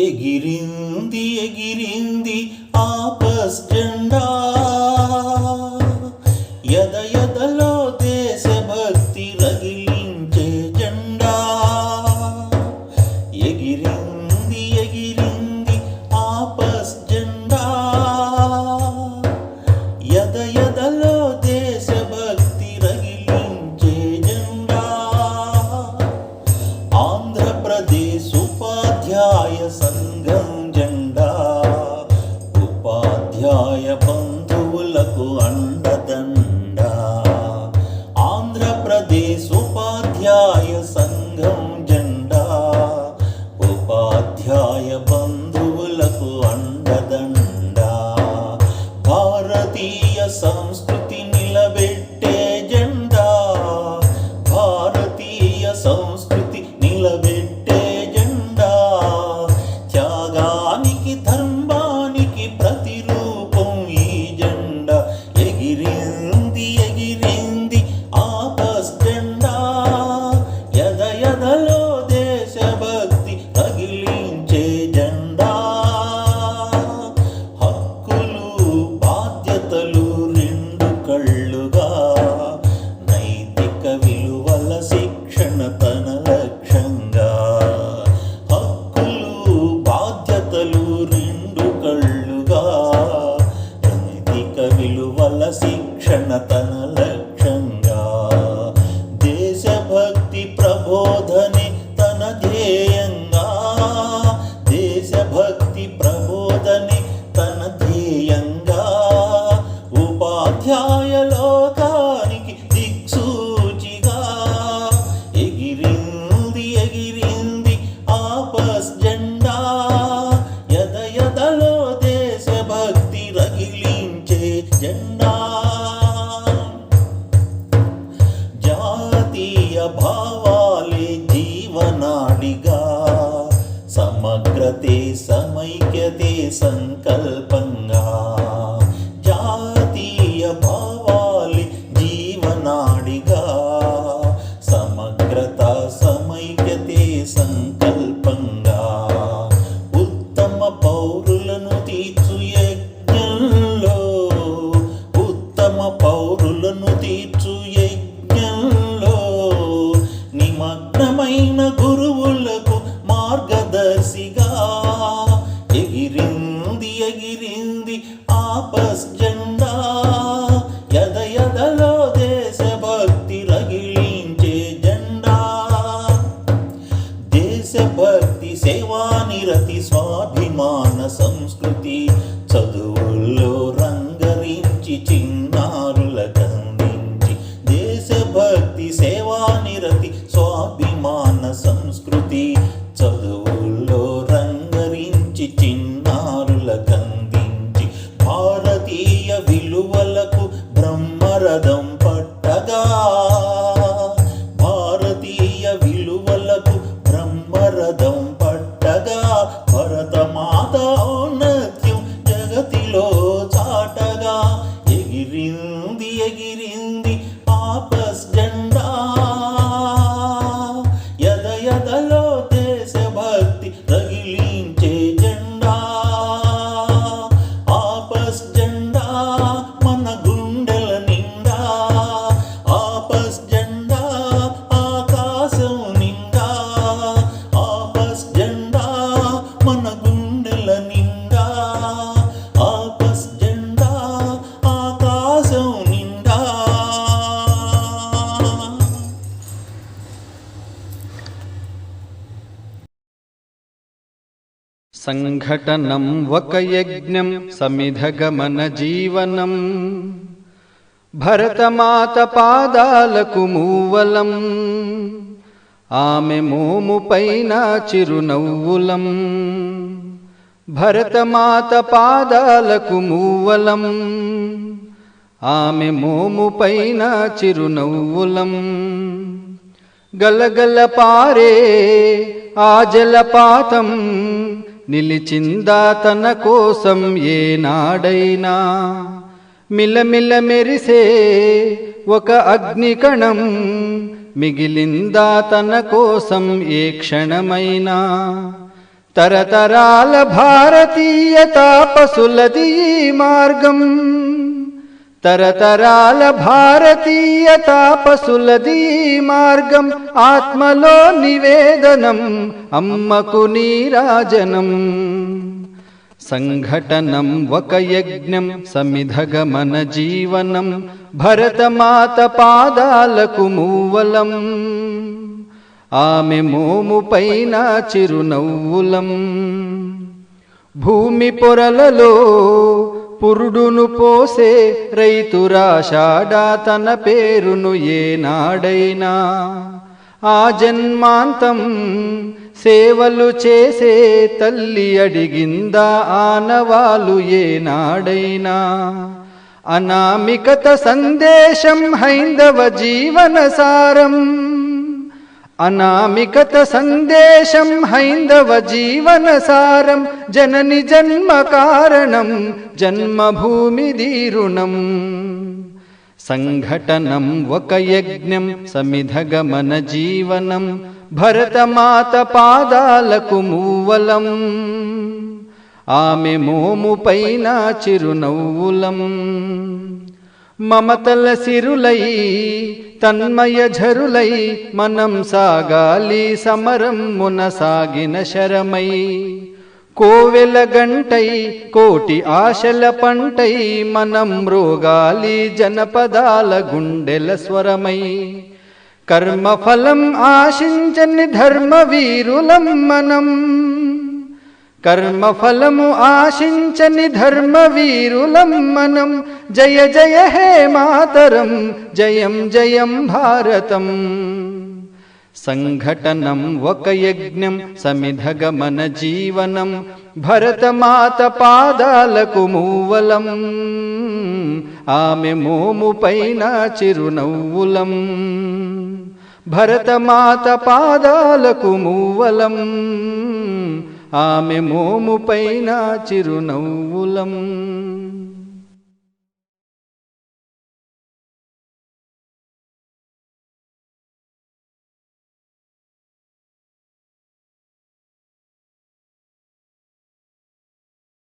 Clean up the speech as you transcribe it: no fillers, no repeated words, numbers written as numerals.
ఎగిరింది ఎగిరింది ఆపస్ జెండా, ఎద ఎదలో దేశభక్తి రగిలించే జెండా. ఎగిరింది ఎగిరింది ఆపస్ జెండా, ఎద ఎదలో దేశభక్తి రగిలించే జెండా. ఆంధ్రప్రదేశ్ ఉపాధ్యాయ సంఘం జెండా, ఉపాధ్యాయ బంధువులకు అండదండ. ఆంధ్రప్రదేశ్ ఉపాధ్యాయ సంఘం జెండా, ఉపాధ్యాయ బంధువులకు అండదండ. భారతీయ సంస్కృతి నిలబెట్టే జెండా, భారతీయ సంస్కృతి నిలబెట్టే జెండా. త్యాగానికి ధర్మానికి ప్రతిరూపం ఈ జెండా. ఎగిరింది ఎగిరింది ఆపస్ జెండా, ఎద ఎదలో దేశభక్తి రగిలించే జెండా. హక్కులు బాధ్యతలు రెండు కళ్ళుగా, నైతిక విలువల శిక్షణ తన లక్ష్యంగా. హక్కులు బాధ్యతలు రెండు కళ్ళుగా, నైతిక విలువల శిక్షణ తన లక్ష్యంగా. దేశభక్తి ప్రబోధనే తన ధ్యేయంగా, దేశభక్తి ప్రబోధనే తన ధ్యేయంగా. ఉపాధ్యాయ లోకానికి దిక్సూచిగా, ఎగిరింది ఎగిరింది ఆపస్ జెండా, ఎద ఎదలో దేశభక్తి రగిలించే జెండా. జాతీయ భావాలే జీవనాడిగా, సమగ్రతే సమైక్యతే సంకల్పంగా. జాతీయ భావాలే జీవనాడిగా, సమగ్రత సమైక్యతే సంకల్పంగా. ఉత్తమ పౌరులను తీర్చు యజ్ఞంలో, ఉత్తమ పౌరులను తీర్చు యజ్ఞంలో. నిమగ్నమైన గురువులకు మార్గదర్శిగా, ఎగిరింది ఎగిరింది ఆపస్ జెండా, ఎద ఎదలో దేశభక్తి రగిలించే జెండా. దేశభక్తి సేవానిరతి స్వాభిమాన సంస్కృతి, చదువుల్లో రంగరించి చిన్నారులకందించి. దేశభక్తి సేవానిరతి స్వాభిమాన సంస్కృతి, చదువుల్లో రంగరించి చిన్నారులకందించి. భారతీయ విలువలకు బ్రహ్మరథం పట్టగా, భారతీయ విలువలకు బ్రహ్మరథం పట్టగా. భరతమాత ఔన్నత్యం జగతిలో చాటగా, ఎగిరింది ఎగిరింది ఆపస్ జెండా, ఎద ఎదలో దేశభక్తి రగిలించే జెండా. ఆపస్ జెండా మన గుండెల నిండా, ఆపస్ జెండా ఆకాశం నిండా. ఆపస్ జెండా మన గుండెల నిండా, ఆపస్ జెండా ఆకాశం నిండా. సంఘటనం ఒక యజ్ఞం సమిధగమన జీవనం, భరతమాత పాదాలకు మూవలం. ఆమె మోము పైన చిరునవ్వులం, భరతమాత పాదాలకు మూవలం. ఆమె మోము పైన చిరునవ్వులం. గలగల పారే ఆ జలపాతం, నిలిచిందా తన కోసం ఏనాడైనా. మిలమిల మెరిసే ఒక అగ్నికణం, మిగిలిందా తన కోసం ఏ క్షణమైనా. తరతరాల భారతీయ తాపసులది ఈ మార్గం, తరతరాల భారతీయ తాపసులది ఈ మార్గం. ఆత్మలో నివేదనం అమ్మకు నీరాజనం. సంఘటనం ఒక యజ్ఞం సమిధగమన జీవనం. భరతమాత పాదాలకు మూవలం, ఆమె మోము పైన చిరునవ్వులం. భూమి పొరలలో పురుడును పోసే రైతురాషాడా తన పేరును ఏనాడైనా. ఆ జన్మాంతం సేవలు చేసే తల్లి అడిగిందా ఆనవాలు ఏనాడైనా. అనామికత సందేశం హైందవ జీవన సారం, అనామికత సందేశం హైందవ జీవన సారం. జనని జన్మ కారణం జన్మభూమి దీరుణం. సంఘటనం ఒక యజ్ఞం సమిధగమన జీవనం. భరతమాత పాదాలకు మూవలం, ఆమె మోము పైన చిరునవ్వులం. మమతల సిరులై తన్మయ ఝరులై మనం సాగాలి సమరం మునసాగిన శరమై. కోవెల గంటై కోటి ఆశల పంటై మనం మ్రోగాలి జనపదాల గుండెల స్వరమై. కర్మఫలం ఆశించని ధర్మవీరులం మనం, కర్మఫలము ఆశించని ధర్మవీరులం మనం. జయ జయ హే మాతరం, జయం జయం భారతం. సంఘటనం ఒక యజ్ఞం సమిధగమన జీవనం. భరతమాత పాదాలకు మూవలం, ఆమె మోము పైన చిరునవ్వులం. భరతమాత పాదాలకు మూవలం, ఆమె మోము పైన చిరునవ్వులం.